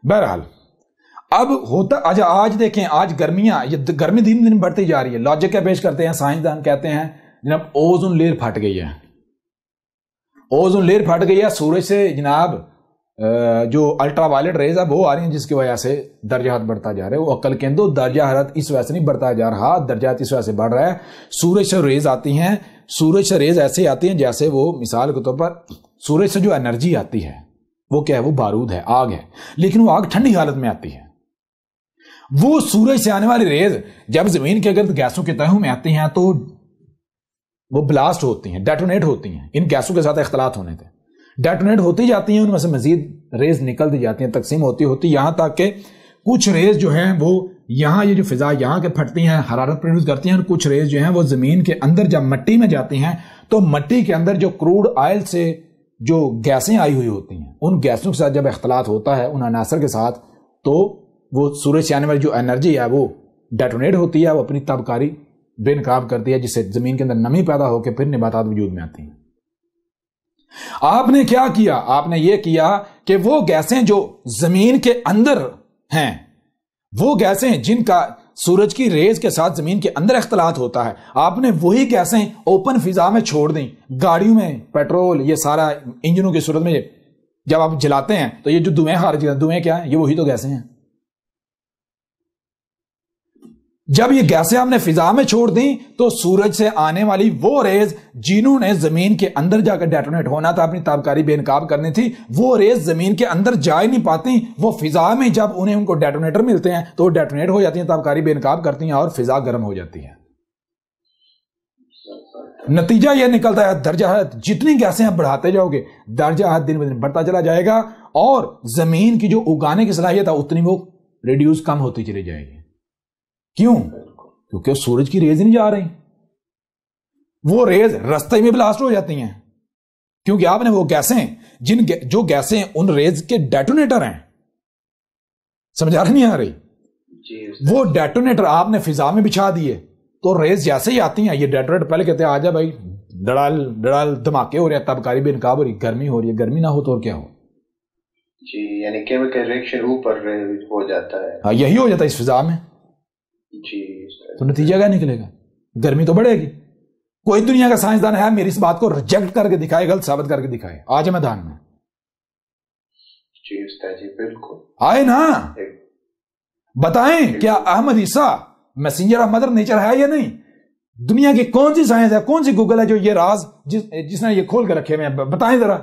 بہرحال اب ہوتا آج دیکھیں، آج گرمیاں، یہ گرمی دن دن بڑھتی جا رہی ہے. لاجک کیا پیش کرتے ہیں سائنسدان؟ کہتے ہیں جناب اوزون لیئر پھٹ گئی ہے. اوزون لیئر پھٹ گئی ہے، سورج سے جناب جو الٹرا وائلٹ ریز ہے وہ آ رہی ہیں، جس کی وجہ سے درجہ حرارت بڑھتا جا رہا ہے. وہ عقل کے اندر درجہ حرارت اس وجہ سے نہیں بڑھتا جا رہا، درجہ حرارت اس وجہ سے بڑھ رہا ہے. سورج سے ریز آتی ہیں، سورج سے ریز ایسے آتی ہیں جیسے وہ مثال کے طور پر سورج سے جو انرجی آتی ہے وہ کیا ہے؟ وہ بارود ہے، آگ ہے، لیکن وہ آگ ٹھنڈی حالت میں آتی ہے. وہ سورج سے آنے والی ریز جب زمین کے گرد گیسوں کے تہوں میں آتی ہیں تو وہ بلاسٹ ہوتی ہیں، ڈیٹونیٹ ہوتی ہیں. ان گیسوں کے ساتھ اختلاط ہونے تھے ڈیٹونیٹ ہوتی جاتی ہیں، ان میں سے مزید ریز نکلتی جاتی ہیں، تقسیم ہوتی یہاں تک کہ کچھ ریز جو ہیں وہ یہاں یہ جو فضا یہاں کے پھٹتی ہیں، حرارت پروڈیوس کرتی ہیں، اور کچھ ریز جو ہیں وہ زمین کے اندر جب مٹی میں جاتی ہیں تو مٹی کے اندر جو کروڈ آئل سے جو گیسیں آئی ہوئی ہوتی ہیں ان گیسوں کے ساتھ جب اختلاط ہوتا ہے ان عناصر کے ساتھ تو وہ سورج سے آنے والی جو انرجی ہے وہ ڈیٹونیٹ ہوتی ہے، وہ اپنی تابکاری بے نقاب کرتی ہے، جس سے زمین کے اندر نمی پیدا ہو کے پھر نباتات وجود میں آتی ہیں. آپ نے کیا کیا؟ آپ نے یہ کیا کہ وہ گیسیں جو زمین کے اندر ہیں، وہ گیسیں جن کا سورج کی ریز کے ساتھ زمین کے اندر اختلاط ہوتا ہے، آپ نے وہی گیسیں اوپن فضا میں چھوڑ دیں. گاڑیوں میں پیٹرول، یہ سارا انجنوں کی صورت میں جب آپ جلاتے ہیں تو یہ جو دھوئیں خارج ہوتے ہیں، دھوئیں کیا ہیں؟ یہ وہی تو گیسیں ہیں. جب یہ گیسیں آپ نے فضا میں چھوڑ دیں تو سورج سے آنے والی وہ ریز جنہوں نے زمین کے اندر جا کر ڈیٹونیٹ ہونا تھا، اپنی تابکاری بے نقاب کرنی تھی، وہ ریز زمین کے اندر جا ہی نہیں پاتی. وہ فضا میں جب انہیں ان کو ڈیٹونیٹر ملتے ہیں تو وہ ڈیٹونیٹ ہو جاتی ہیں، تابکاری بے نقاب کرتی ہیں اور فضا گرم ہو جاتی ہے. نتیجہ یہ نکلتا ہے درجہ حرارت جتنی گیسیں آپ بڑھاتے جاؤ گے درجہ حرارت دن بدن بڑھتا چلا جائے گا، اور زمین کی جو اگانے کی صلاحیت ہے اتنی وہ ریڈیوس کم ہوتی چلی جائے گی. کیوں؟ کیونکہ سورج کی ریز نہیں جا رہی، وہ ریز رستے میں بلاسٹ ہو جاتی ہیں. کیونکہ آپ نے وہ گیسیں جو گیسیں ان ریز کے ڈیٹونیٹر ہیں، سمجھا رہی نہیں آ رہی؟ وہ ڈیٹونیٹر آپ نے فضا میں بچھا دیے تو ریز جیسے ہی آتی ہیں، یہ ڈیٹونیٹر پہلے کہتے ہیں آجا بھائی، ڈڑال دھماکے ہو رہے ہیں، تابکاری بے نقاب ہو رہی، گرمی ہو رہی ہے. گرمی نہ ہو تو اور کیا ہو؟ جی، یعنی کیمیکل ریئیکشن اوپر ہو جاتا ہے. ہاں، یہی ہو جاتا ہے اس فضا میں. جی، تو نتیجہ کیا نکلے گا؟ گرمی تو بڑھے گی. کوئی دنیا کا سائنسدان ہے میری اس بات کو ریجیکٹ کر کے دکھائے، غلط ثابت کر کے دکھائے؟ آج میدان میں جی استاد جی بالکل آئے نا، بتائیں کیا احمد عیسیٰ میسنجر آف مدر نیچر ہے یا نہیں؟ دنیا کی کون سی سائنس ہے، کون سی گوگل ہے جو یہ راز جس نے یہ کھول کے رکھے ہوئے ہیں؟ بتائیں ذرا.